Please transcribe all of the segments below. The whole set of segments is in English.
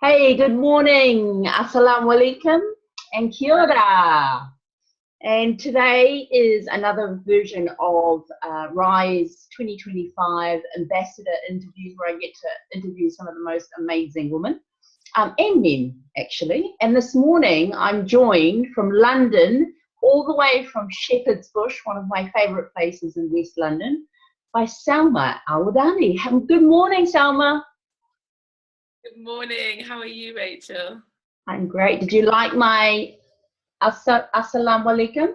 Hey, good morning. Assalamu alaikum and kia ora. And today is another version of RISE 2025 ambassador interviews where I get to interview some of the most amazing women and men, actually. And this morning I'm joined from London, all the way from Shepherd's Bush, one of my favorite places in West London, by Salma El-Wardany. Good morning, Salma. Good morning. How are you, Rachel? I'm great. Did you like my assalamu alaikum?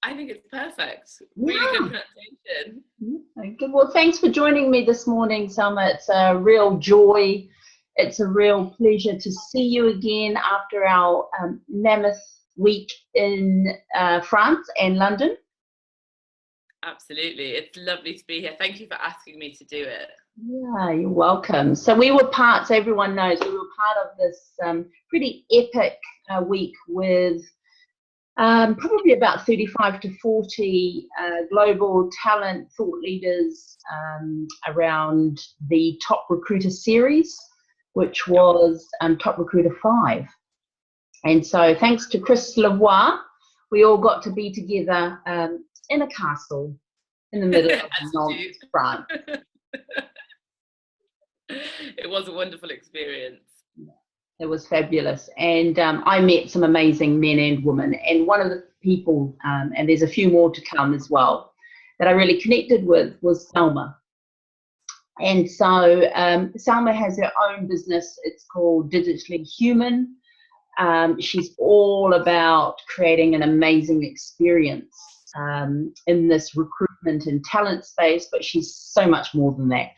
I think it's perfect. Really good pronunciation. Good. Well, thanks for joining me this morning, Salma. It's a real joy. It's a real pleasure to see you again after our Mammoth week in France and London. Absolutely. It's lovely to be here. Thank you for asking me to do it. Yeah, you're welcome. So we were part, so everyone knows, we were part of this pretty epic week with probably about 35 to 40 global talent thought leaders around the Top Recruiter series, which was Top Recruiter 5. And so thanks to Chris Lavoie, we all got to be together in a castle in the middle of Nantes, France. It was a wonderful experience. It was fabulous. And I met some amazing men and women. And one of the people, and there's a few more to come as well, that I really connected with was Salma. And so Salma has her own business. It's called Digitally Human. She's all about creating an amazing experience in this recruitment and talent space, but she's so much more than that.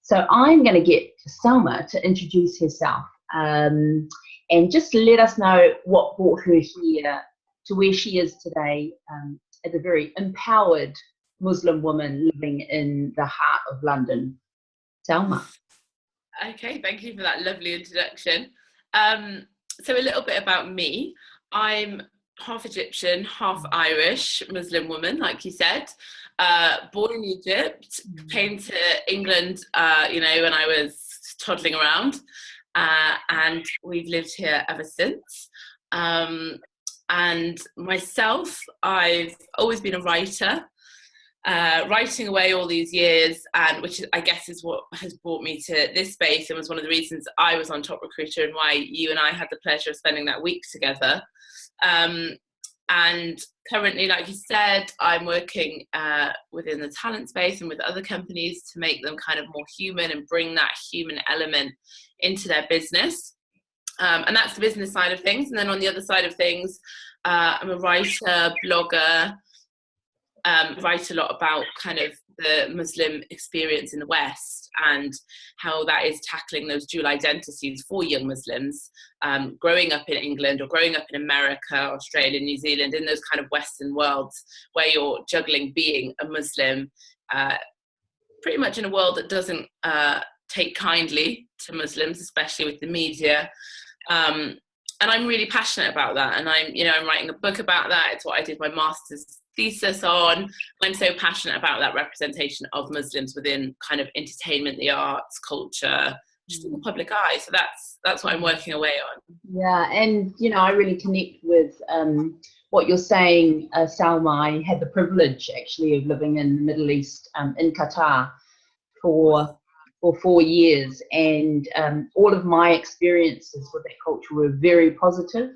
So I'm going to get Salma to introduce herself and just let us know what brought her here to where she is today as a very empowered Muslim woman living in the heart of London. Salma. Okay, thank you for that lovely introduction. So a little bit about me. I'm half Egyptian, half Irish Muslim woman, like you said. Born in Egypt, came to England, when I was toddling around, and we've lived here ever since. And myself, I've always been a writer, writing away all these years, and which I guess is what has brought me to this space and was one of the reasons I was on Top Recruiter and why you and I had the pleasure of spending that week together. And currently, like you said, I'm working within the talent space and with other companies to make them kind of more human and bring that human element into their business. And that's the business side of things. And then on the other side of things, I'm a writer, blogger, write a lot about kind of the Muslim experience in the West and how that is tackling those dual identities for young Muslims, growing up in England or growing up in America, Australia, New Zealand, in those kind of Western worlds where you're juggling being a Muslim, pretty much in a world that doesn't take kindly to Muslims, especially with the media. And I'm really passionate about that. And I'm writing a book about that. It's what I did my master's thesis on. I'm so passionate about that representation of Muslims within kind of entertainment, the arts, culture, just in the public eye. So that's what I'm working away on. Yeah, and I really connect with what you're saying, Salma. I had the privilege actually of living in the Middle East, in Qatar, for 4 years, and all of my experiences with that culture were very positive.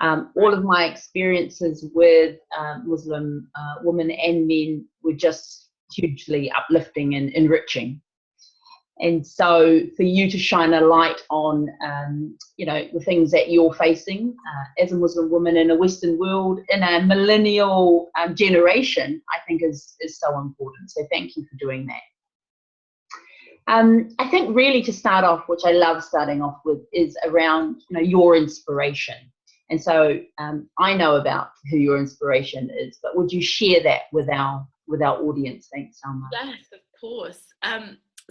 All of my experiences with Muslim women and men were just hugely uplifting and enriching. And so for you to shine a light on, the things that you're facing as a Muslim woman in a Western world, in a millennial generation, I think is so important. So thank you for doing that. I think really to start off, which I love starting off with, is around your inspiration. And so I know about who your inspiration is, but would you share that with our audience? Thanks, Salma. Yes, of course.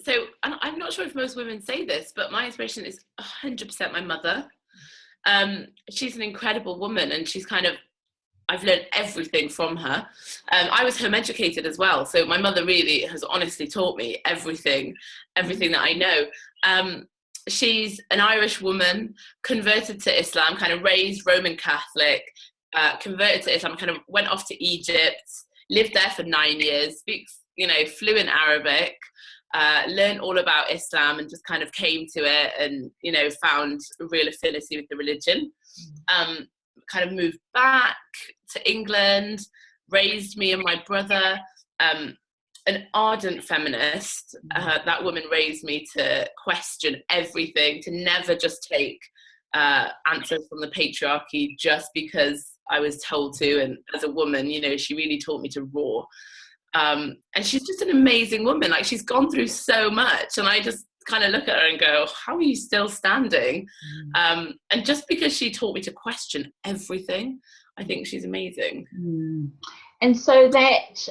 So I'm not sure if most women say this, but my inspiration is 100% my mother. She's an incredible woman, and she's I've learned everything from her. I was home educated as well, so my mother really has honestly taught me everything that I know. she's an Irish woman, converted to Islam, kind of raised Roman Catholic, converted to Islam, kind of went off to Egypt, lived there for 9 years, speaks, fluent Arabic, learned all about Islam and just kind of came to it and, found a real affinity with the religion. Kind of moved back to England, raised me and my brother, an ardent feminist. That woman raised me to question everything, to never just take answers from the patriarchy just because I was told to. And as a woman, she really taught me to roar. And she's just an amazing woman. Like, she's gone through so much, and I just kind of look at her and go, how are you still standing? And just because she taught me to question everything, I think she's amazing. And so that,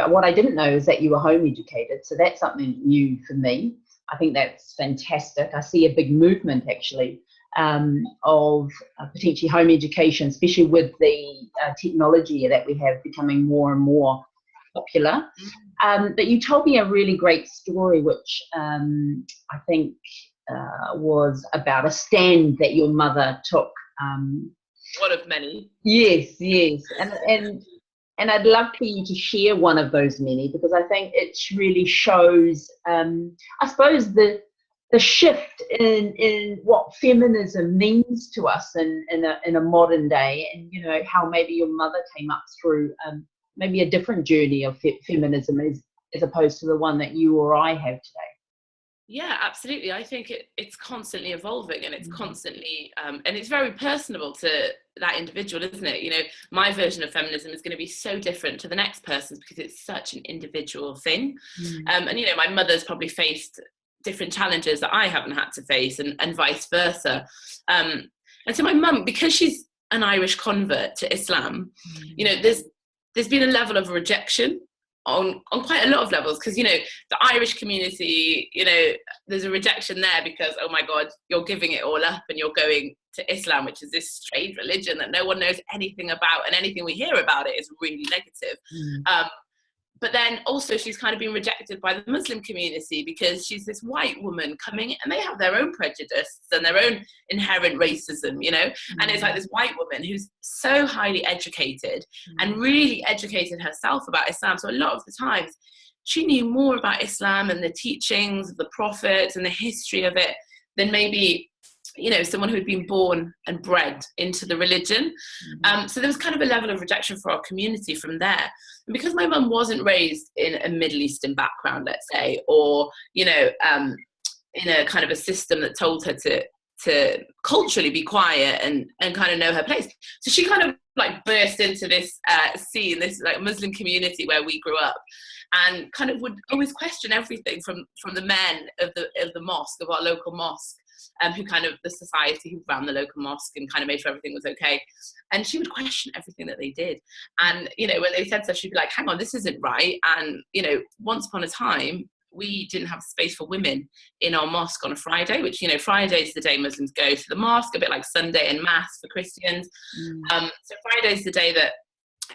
what I didn't know is that you were home educated. So that's something new for me. I think that's fantastic. I see a big movement, actually, of potentially home education, especially with the technology that we have becoming more and more popular. But you told me a really great story, which I think was about a stand that your mother took. One of many. Yes. And I'd love for you to share one of those many, because I think it really shows, I suppose, the shift in what feminism means to us in a modern day, and how maybe your mother came up through maybe a different journey of feminism as opposed to the one that you or I have today. Yeah, absolutely. I think it's constantly evolving, and it's constantly, and it's very personable to that individual, isn't it? My version of feminism is going to be so different to the next person's because it's such an individual thing. And, my mother's probably faced different challenges that I haven't had to face, and vice versa. And so my mum, because she's an Irish convert to Islam, there's been a level of rejection on quite a lot of levels, because the Irish community, there's a rejection there because, oh my God, you're giving it all up and you're going to Islam, which is this strange religion that no one knows anything about, and anything we hear about it is really negative. But then also she's kind of been rejected by the Muslim community because she's this white woman coming, and they have their own prejudice and their own inherent racism, and it's like this white woman who's so highly educated and really educated herself about Islam. So a lot of the times she knew more about Islam and the teachings of the Prophet and the history of it than maybe someone who'd been born and bred into the religion. So there was kind of a level of rejection for our community from there. And because my mum wasn't raised in a Middle Eastern background, let's say, or, in a kind of a system that told her to culturally be quiet and kind of know her place. So she kind of like burst into this scene, this like Muslim community where we grew up, and kind of would always question everything from the men of the mosque, of our local mosque, who kind of the society who ran the local mosque and kind of made sure everything was okay. And she would question everything that they did. And, when they said stuff, she'd be like, hang on, this isn't right. And, once upon a time, we didn't have space for women in our mosque on a Friday, which, Friday is the day Muslims go to the mosque, a bit like Sunday and Mass for Christians. So Friday is the day that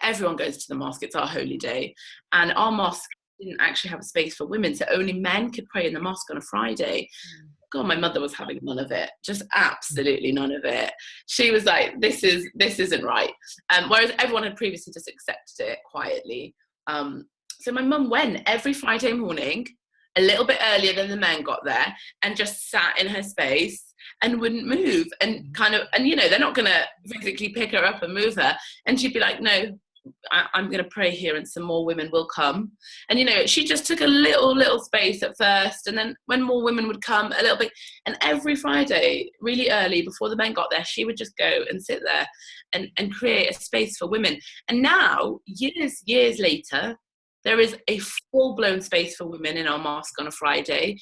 everyone goes to the mosque. It's our holy day. And our mosque didn't actually have a space for women, so only men could pray in the mosque on a Friday. God, my mother was having none of it, just absolutely none of it. She was like, this isn't right. Whereas everyone had previously just accepted it quietly. So my mum went every Friday morning, a little bit earlier than the men got there, and just sat in her space and wouldn't move, and they're not going to physically pick her up and move her. And she'd be like, no, I'm going to pray here and some more women will come. And, she just took a little space at first. And then when more women would come, a little bit. And every Friday, really early, before the men got there, she would just go and sit there and create a space for women. And now, years later, there is a full-blown space for women in our mosque on a Friday.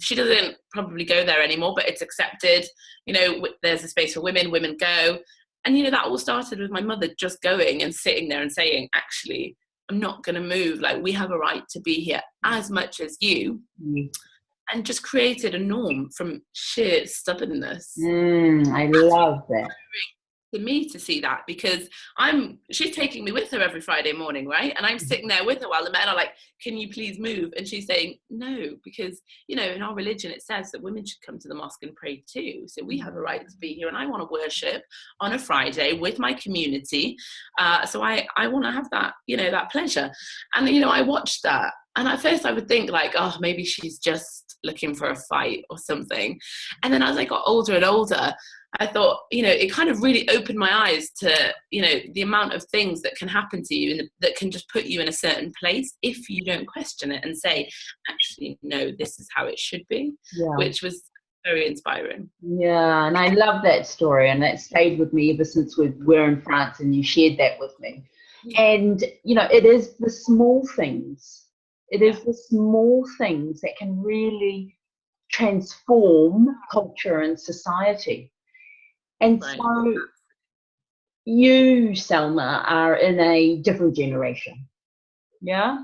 She doesn't probably go there anymore, but it's accepted. There's a space for women go. And, that all started with my mother just going and sitting there and saying, actually, I'm not going to move. Like, we have a right to be here as much as you. And just created a norm from sheer stubbornness. I love that. to me to see that, because she's taking me with her every Friday morning, right? And I'm sitting there with her while the men are like, can you please move? And she's saying no, because in our religion it says that women should come to the mosque and pray too, so we have a right to be here, and I want to worship on a Friday with my community, so I want to have that that pleasure. And I watched that, and at first I would think like, oh, maybe she's just looking for a fight or something. And then as I got older and older, I thought, it kind of really opened my eyes to, the amount of things that can happen to you and that can just put you in a certain place if you don't question it and say, actually, no, this is how it should be, which was very inspiring. Yeah, and I love that story, and that stayed with me ever since we were in France and you shared that with me. And, it is the small things. It is the small things that can really transform culture and society. And so you, Salma, are in a different generation. Yeah?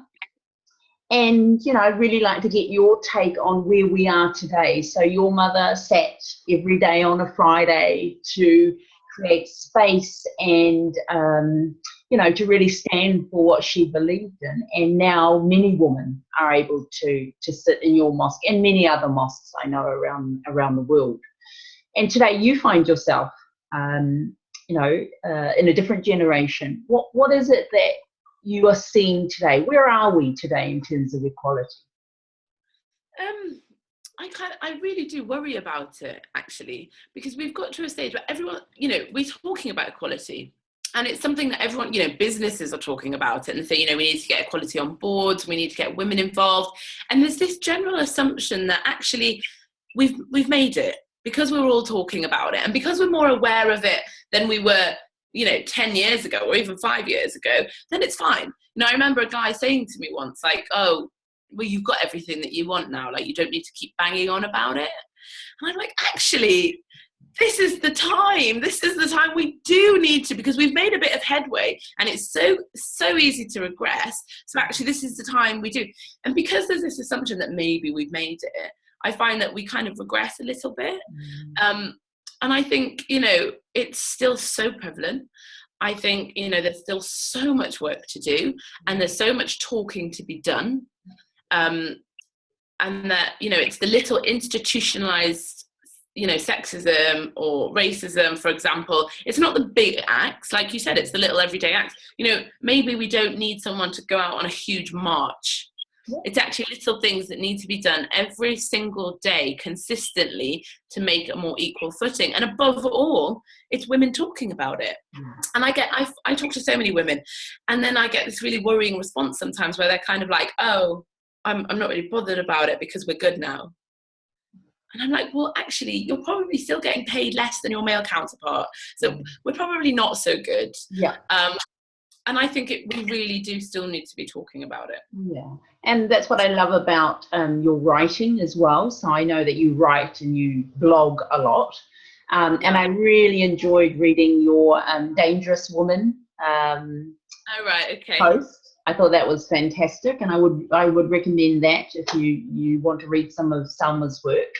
And, I'd really like to get your take on where we are today. So your mother sat every day on a Friday to create space and, to really stand for what she believed in. And now many women are able to sit in your mosque and many other mosques I know around the world. And today you find yourself, in a different generation. What is it that you are seeing today? Where are we today in terms of equality? I really do worry about it, actually, because we've got to a stage where everyone, we're talking about equality, and it's something that everyone, businesses are talking about it and say, we need to get equality on boards, we need to get women involved, and there's this general assumption that actually we've made it because we're all talking about it, and because we're more aware of it than we were 10 years ago or even 5 years ago, then it's fine. I remember a guy saying to me once, like, oh, well, you've got everything that you want now, like you don't need to keep banging on about it. And I'm like, actually, this is the time we do need to, because we've made a bit of headway and it's so easy to regress. So actually this is the time we do. And because there's this assumption that maybe we've made it, I find that we kind of regress a little bit. And I think, it's still so prevalent. I think, there's still so much work to do, and there's so much talking to be done. And that, it's the little institutionalized, sexism or racism, for example. It's not the big acts, like you said, it's the little everyday acts. Maybe we don't need someone to go out on a huge march. It's actually little things that need to be done every single day consistently to make a more equal footing. And above all, it's women talking about it. And I talk to so many women, and then I get this really worrying response sometimes where they're kind of like, oh, I'm not really bothered about it because we're good now. And I'm like, well, actually, you're probably still getting paid less than your male counterpart. So we're probably not so good. Yeah. And I think we really do still need to be talking about it. Yeah. And that's what I love about your writing as well. So I know that you write and you blog a lot. And I really enjoyed reading your Dangerous Woman post. I thought that was fantastic, and I would recommend that if you want to read some of Salma's work.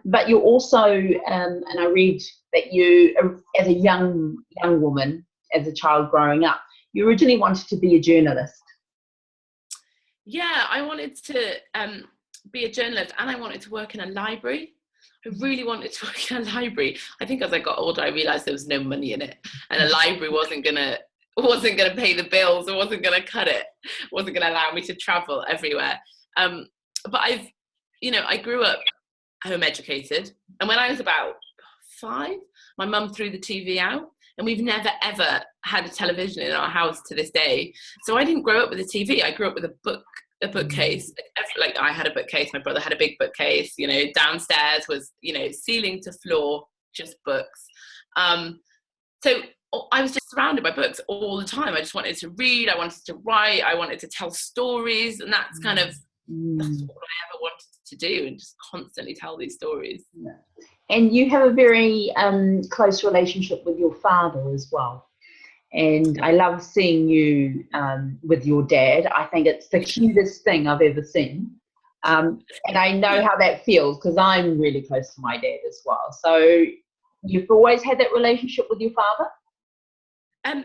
But you also, and I read that you, as a young woman, as a child growing up, you originally wanted to be a journalist. Yeah, I wanted to be a journalist, and I wanted to work in a library. I really wanted to work in a library. I think as I got older, I realised there was no money in it, and a library wasn't gonna pay the bills, or wasn't gonna cut it, wasn't gonna allow me to travel everywhere. But I grew up home educated, and when I was about 5, my mum threw the TV out, and we've never ever had a television in our house to this day. So I didn't grow up with a TV. I grew up with a bookcase. Like I had a bookcase, my brother had a big bookcase, downstairs was, ceiling to floor, just books. So I was just surrounded by books all the time. I just wanted to read, I wanted to write, I wanted to tell stories, and that's kind of that's all I ever wanted to do, and just constantly tell these stories. Yeah. And you have a very close relationship with your father as well. And I love seeing you with your dad. I think it's the cutest thing I've ever seen. And I know how that feels because I'm really close to my dad as well. So You've always had that relationship with your father?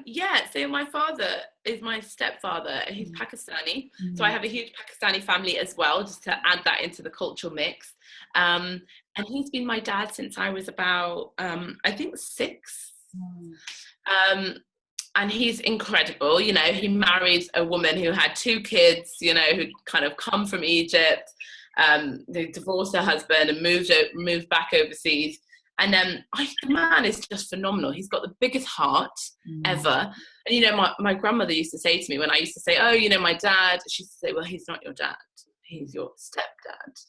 Yeah, so my father is my stepfather, and he's Pakistani. So I have a huge Pakistani family as well, just to add that into the cultural mix. And he's been my dad since I was about, I think, 6. And he's incredible. You know, he married a woman who had 2 kids, you know, who kind of come from Egypt. They divorced her husband and moved back overseas. And the man is just phenomenal. He's got the biggest heart ever. And, you know, my grandmother used to say to me when I used to say, oh, you know, my dad, she used to say, well, he's not your dad. He's your stepdad.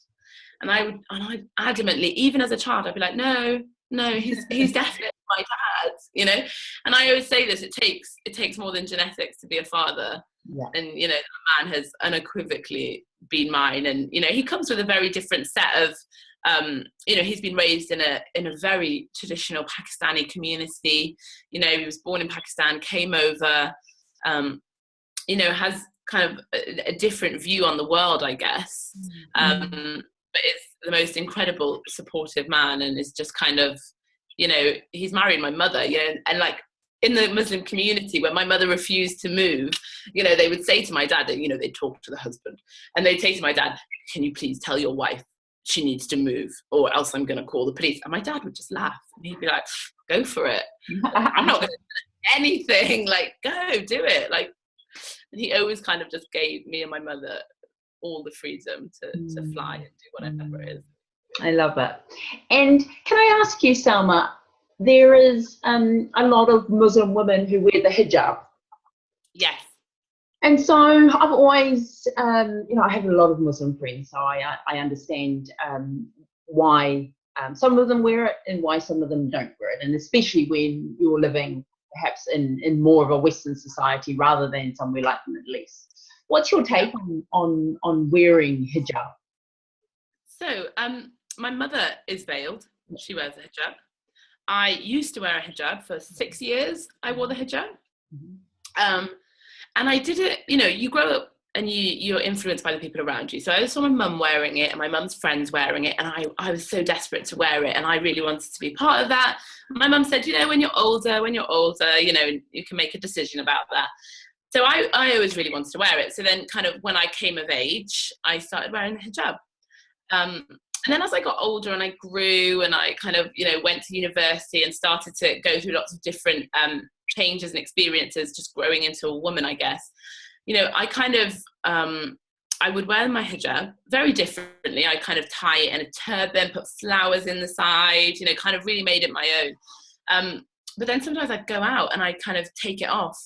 And I adamantly, even as a child, I'd be like, no, he's definitely my dad, you know. And I always say this: it takes more than genetics to be a father. Yeah. And you know, the man has unequivocally been mine. And you know, he comes with a very different set of, you know, he's been raised in a very traditional Pakistani community. You know, he was born in Pakistan, came over, you know, has kind of a different view on the world, I guess. But is the most incredible supportive man, and is just kind of, you know, he's married my mother, you know, and like in the Muslim community, when my mother refused to move, you know, they would say to my dad that, you know, they'd talk to the husband and they'd say to my dad, can you please tell your wife she needs to move or else I'm going to call the police? And my dad would just laugh and he'd be like, go for it. I'm not going to do anything. Like, go do it. Like, and he always kind of just gave me and my mother all the freedom to fly and do whatever it is. I love it. And can I ask you, Salma, there is a lot of Muslim women who wear the hijab. Yes. And so I've always, you know, I have a lot of Muslim friends, so I understand why some of them wear it and why some of them don't wear it, and especially when you're living perhaps in more of a Western society rather than somewhere like the Middle East. What's your take on wearing hijab? So, my mother is veiled. She wears a hijab. I used to wear a hijab for 6 years. I wore the hijab. And I did it, you know, you grow up and you're influenced by the people around you. So I saw my mum wearing it and my mum's friends wearing it. And I was so desperate to wear it. And I really wanted to be part of that. My mum said, you know, when you're older, you know, you can make a decision about that. So I always really wanted to wear it. So then kind of when I came of age, I started wearing the hijab. And then as I got older and I grew and I kind of, you know, went to university and started to go through lots of different changes and experiences, just growing into a woman, I guess, you know, I kind of, I would wear my hijab very differently. I kind of tie it in a turban, put flowers in the side, you know, kind of really made it my own. But then sometimes I'd go out and I'd kind of take it off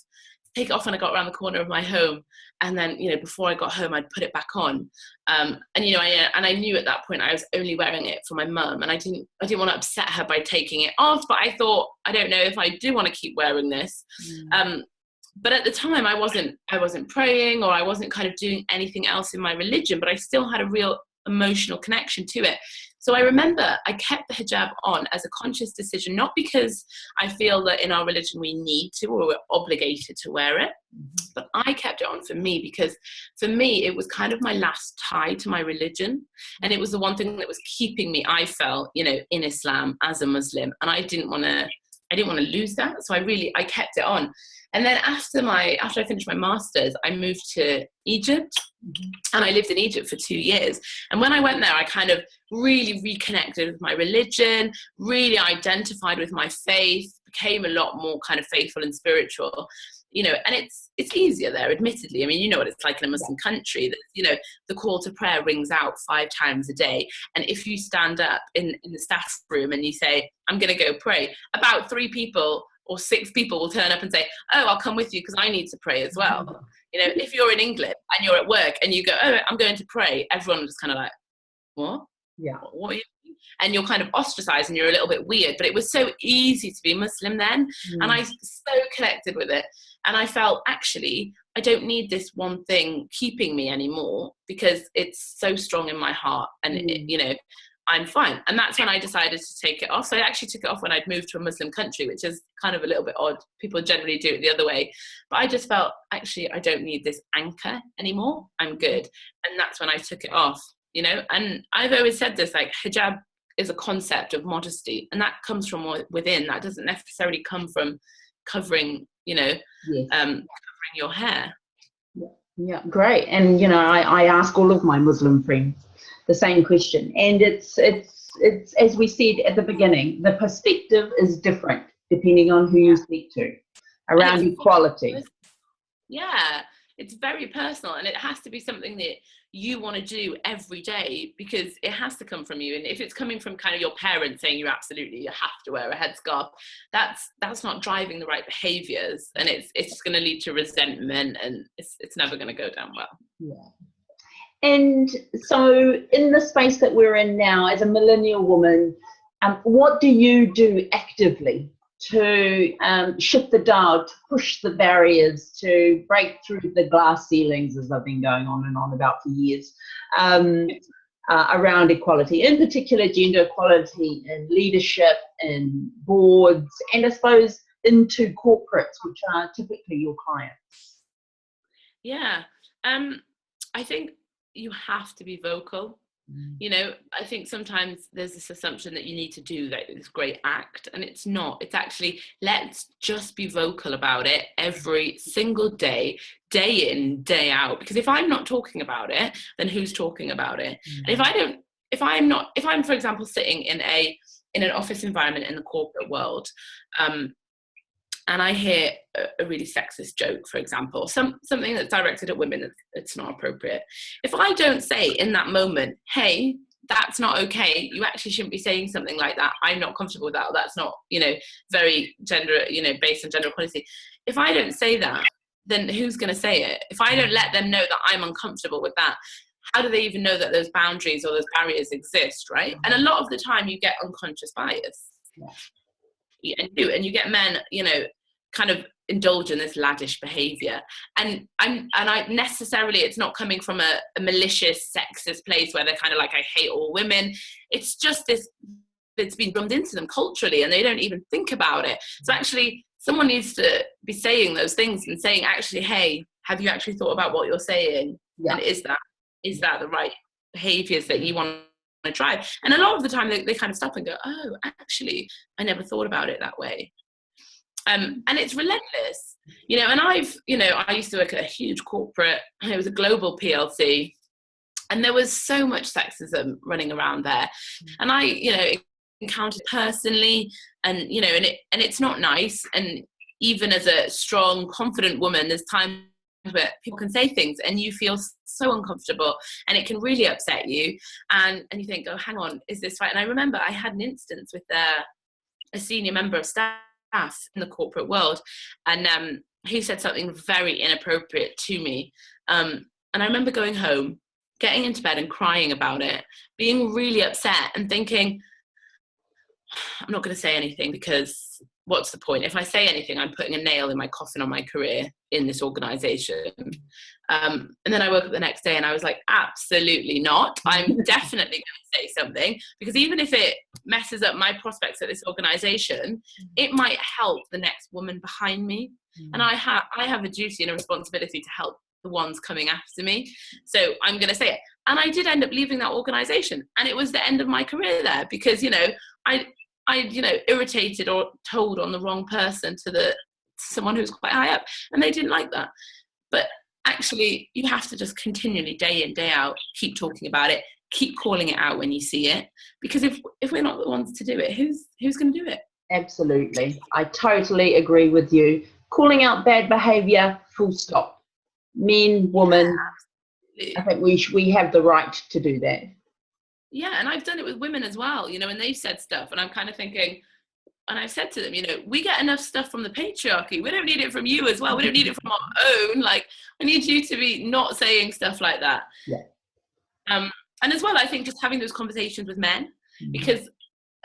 when I got around the corner of my home. And then, you know, before I got home, I'd put it back on. And, you know, I knew at that point I was only wearing it for my mum, and I didn't want to upset her by taking it off. But I thought, I don't know if I do want to keep wearing this. But at the time I wasn't praying, or I wasn't kind of doing anything else in my religion, but I still had a real emotional connection to it. So I remember I kept the hijab on as a conscious decision, not because I feel that in our religion we need to or we're obligated to wear it, but I kept it on for me because for me it was kind of my last tie to my religion, and it was the one thing that was keeping me, I felt, you know, in Islam as a Muslim, and I didn't want to lose that. So I kept it on. And then after I finished my master's, I moved to Egypt, and I lived in Egypt for 2 years. And when I went there, I kind of really reconnected with my religion, really identified with my faith, became a lot more kind of faithful and spiritual, you know. And it's easier there, admittedly. I mean, you know what it's like in a Muslim country. That, you know, the call to prayer rings out 5 times a day. And if you stand up in the staff room and you say, I'm going to go pray, about 3 people or 6 people will turn up and say, oh, I'll come with you because I need to pray as well. You know, if you're in England and you're at work and you go, oh, I'm going to pray, everyone just kind of like, what? Yeah. What are you doing? And you're kind of ostracized and you're a little bit weird. But it was so easy to be Muslim then. And I so connected with it. And I felt, actually, I don't need this one thing keeping me anymore because it's so strong in my heart. And, it, you know, I'm fine. And that's when I decided to take it off. So I actually took it off when I'd moved to a Muslim country, which is kind of a little bit odd. People generally do it the other way. But I just felt, actually, I don't need this anchor anymore. I'm good. And that's when I took it off, you know. And I've always said this, like, hijab is a concept of modesty, and that comes from within. That doesn't necessarily come from covering, Yes. covering your hair. Yeah, great. And I ask all of my Muslim friends the same question, and it's as we said at the beginning, the perspective is different depending on who you speak to around equality. Yeah, it's very personal, and it has to be something that you want to do every day, because it has to come from you. And if it's coming from kind of your parents saying you have to wear a headscarf, that's not driving the right behaviors, and it's just going to lead to resentment, and it's never going to go down well. Yeah. And so in the space that we're in now, as a millennial woman, what do you do actively to shift the dial, to push the barriers, to break through the glass ceilings, as I've been going on and on about for years, around equality, in particular gender equality in leadership, in boards, and I suppose into corporates, which are typically your clients? Yeah, I think you have to be vocal. I think sometimes there's this assumption that you need to do this great act, and it's not. It's actually, let's just be vocal about it every single day, day in, day out. Because if I'm not talking about it, then who's talking about it? And if I'm, for example, sitting in an office environment in the corporate world, and I hear a really sexist joke, for example, something that's directed at women, it's not appropriate. If I don't say in that moment, hey, that's not okay, you actually shouldn't be saying something like that, I'm not comfortable with that, or that's not, very gender, based on gender equality. If I don't say that, then who's going to say it? If I don't let them know that I'm uncomfortable with that, how do they even know that those boundaries or those barriers exist, right? And a lot of the time you get unconscious bias. And you get men, kind of indulge in this laddish behavior, and I necessarily, it's not coming from a malicious sexist place where they're kind of like, I hate all women. It's just this, it's been drummed into them culturally, and they don't even think about it. So actually, someone needs to be saying those things and saying, actually, hey, have you actually thought about what you're saying? And is that the right behaviors that you want to drive? And a lot of the time they kind of stop and go, oh, actually, I never thought about it that way. And it's relentless, and I used to work at a huge corporate. It was a global PLC, and there was so much sexism running around there. And I, encountered personally, and, and it's not nice. And even as a strong, confident woman, there's times where people can say things and you feel so uncomfortable, and it can really upset you, and you think, oh, hang on, is this right? And I remember I had an instance with a senior member of staff in the corporate world, and he said something very inappropriate to me, and I remember going home, getting into bed and crying about it, being really upset and thinking, I'm not going to say anything, because what's the point? If I say anything, I'm putting a nail in my coffin on my career in this organization. And then I woke up the next day and I was like, absolutely not. I'm definitely going to say something, because even if it messes up my prospects at this organization, it might help the next woman behind me. And I have a duty and a responsibility to help the ones coming after me. So I'm going to say it. And I did end up leaving that organization, and it was the end of my career there, because, I irritated or told on the wrong person to someone who's quite high up, and they didn't like that. But actually, you have to just continually, day in, day out, keep talking about it, keep calling it out when you see it, because if we're not the ones to do it, who's going to do it? Absolutely. I totally agree with you. Calling out bad behavior, full stop. Men, women, I think we have the right to do that. Yeah, and I've done it with women as well, and they've said stuff, and I'm kind of thinking, and I've said to them, we get enough stuff from the patriarchy. We don't need it from you as well. We don't need it from our own. Like, I need you to be not saying stuff like that. Yeah. And as well, I think just having those conversations with men, because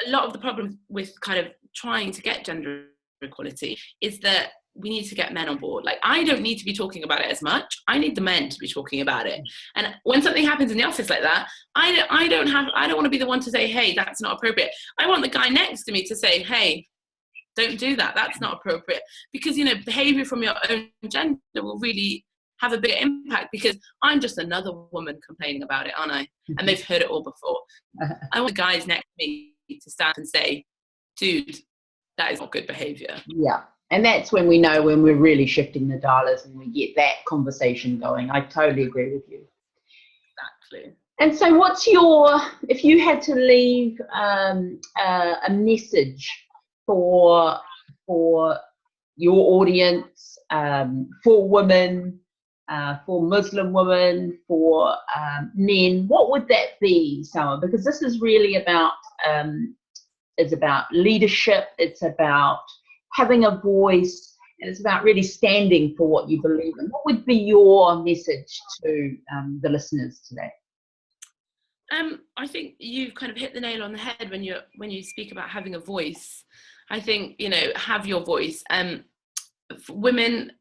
a lot of the problem with kind of trying to get gender equality is that we need to get men on board. Like, I don't need to be talking about it as much. I need the men to be talking about it. And when something happens in the office like that, I don't want to be the one to say, hey, that's not appropriate. I want the guy next to me to say, hey, don't do that. That's not appropriate. Because, behavior from your own gender will really have a bigger impact, because I'm just another woman complaining about it, aren't I? And they've heard it all before. I want the guys next to me to stand and say, dude, that is not good behavior. Yeah. And that's when we know when we're really shifting the dialers and we get that conversation going. I totally agree with you. Exactly. And so what's your, if you had to leave a message for your audience, for women, for Muslim women, for men, what would that be, Salma? Because this is really about, it's about leadership, it's about having a voice, and it's about really standing for what you believe in. What would be your message to the listeners today? I think you've kind of hit the nail on the head when you speak about having a voice. I think, you know, have your voice. Women,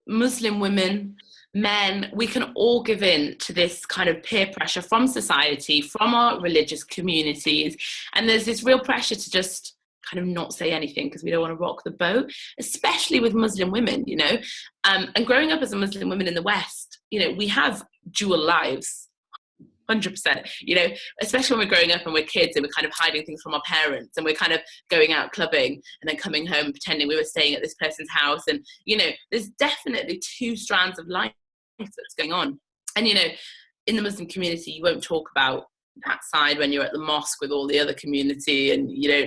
Muslim women, men, we can all give in to this kind of peer pressure from society, from our religious communities, and there's this real pressure to just kind of not say anything because we don't want to rock the boat, especially with Muslim women, you know. And growing up as a Muslim woman in the West, you know, we have dual lives. 100%, you know, especially when we're growing up and we're kids and we're kind of hiding things from our parents and we're kind of going out clubbing and then coming home pretending we were staying at this person's house. And, you know, there's definitely two strands of life that's going on. And, you know, in the Muslim community, you won't talk about that side when you're at the mosque with all the other community, and, you know,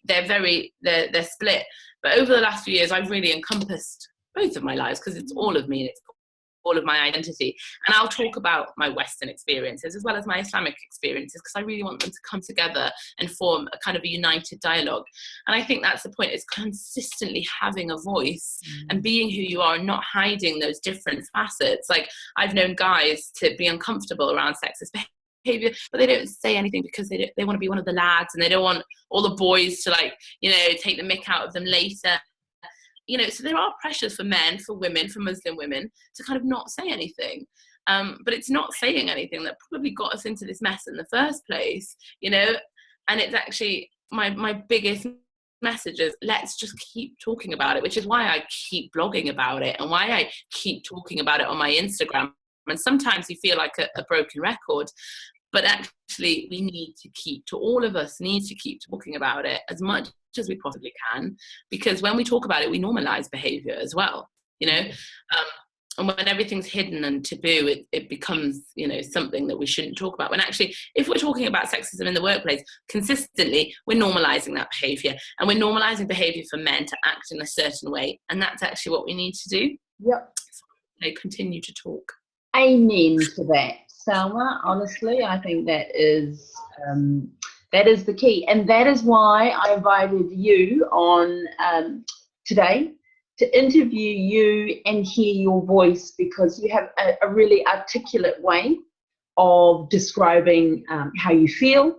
they're split. But over the last few years, I've really encompassed both of my lives because it's all of me and it's all of my identity. And I'll talk about my Western experiences as well as my Islamic experiences because I really want them to come together and form a kind of a united dialogue. And I think that's the point, is consistently having a voice and being who you are and not hiding those different facets. Like, I've known guys to be uncomfortable around sexist behavior, but they don't say anything because they want to be one of the lads, and they don't want all the boys to, like, you know, take the mick out of them later. You know, so there are pressures for men, for women, for Muslim women to kind of not say anything. But it's not saying anything that probably got us into this mess in the first place, you know. And it's actually my biggest message is, let's just keep talking about it, which is why I keep blogging about it and why I keep talking about it on my Instagram. And sometimes you feel like a broken record, but actually we need to keep, to all of us need to keep talking about it as much as we possibly can, because when we talk about it, we normalize behavior as well, you know. And when everything's hidden and taboo, it becomes, you know, something that we shouldn't talk about. When actually, if we're talking about sexism in the workplace consistently, we're normalizing that behavior, and we're normalizing behavior for men to act in a certain way, and that's actually what we need to do. Yep. So they continue to talk. Amen to that, Salma. Honestly, I think that is the key, and that is why I invited you on today to interview you and hear your voice, because you have a really articulate way of describing how you feel,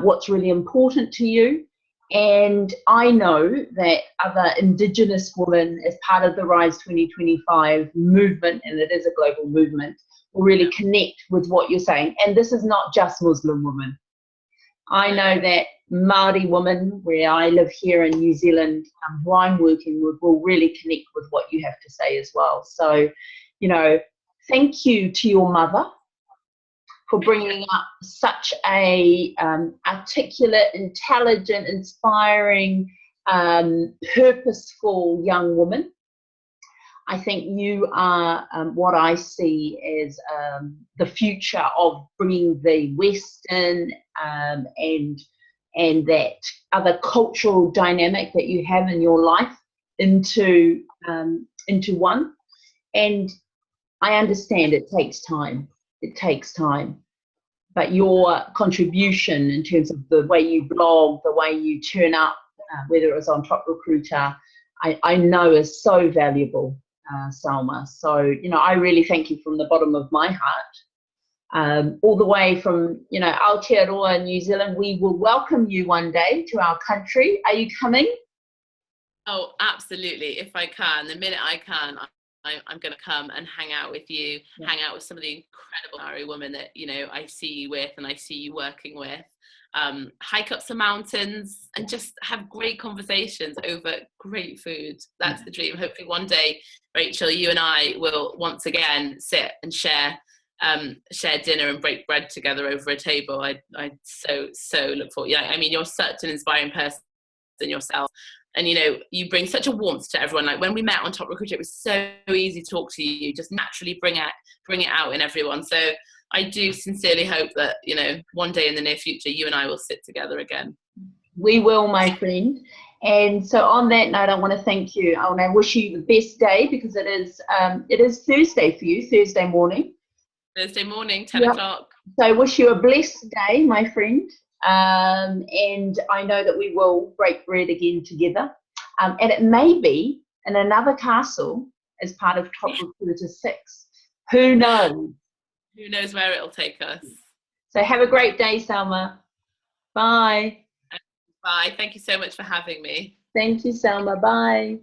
what's really important to you. And I know that other Indigenous women, as part of the RISE2025 movement, and it is a global movement, will really connect with what you're saying. And this is not just Muslim women. I know that Māori women, where I live here in New Zealand, who I'm working with, will really connect with what you have to say as well. So, you know, thank you to your mother for bringing up such a articulate, intelligent, inspiring, purposeful young woman. I think you are what I see as the future of bringing the Western and that other cultural dynamic that you have in your life into one. And I understand it takes time. It takes time. But your contribution in terms of the way you blog, the way you turn up, whether it was on Top Recruiter, I know is so valuable, Salma. So, you know, I really thank you from the bottom of my heart. All the way from, you know, Aotearoa, New Zealand. We will welcome you one day to our country. Are you coming? Oh, absolutely. If I can, the minute I can, I'm going to come and hang out with you, hang out with some of the incredible Maori women that, you know, I see you with and I see you working with. hike up some mountains, and just have great conversations over great food. That's the dream. Hopefully one day, Rachel, you and I will once again sit and share dinner and break bread together over a table. I so look forward. Yeah, I mean, you're such an inspiring person yourself, and you bring such a warmth to everyone. Like when we met on Top Recruiter, it was so easy to talk to you. Just naturally bring it out in everyone. So I do sincerely hope that one day in the near future you and I will sit together again. We will, my friend. And so on that note, I want to thank you. I want to wish you the best day, because it is Thursday for you, Thursday morning. 10 o'clock. So I wish you a blessed day, my friend. And I know that we will break bread again together. And it may be in another castle as part of Top Recruiter 6. Who knows? Who knows where it'll take us. So have a great day, Salma. Bye. Bye. Thank you so much for having me. Thank you, Salma. Bye.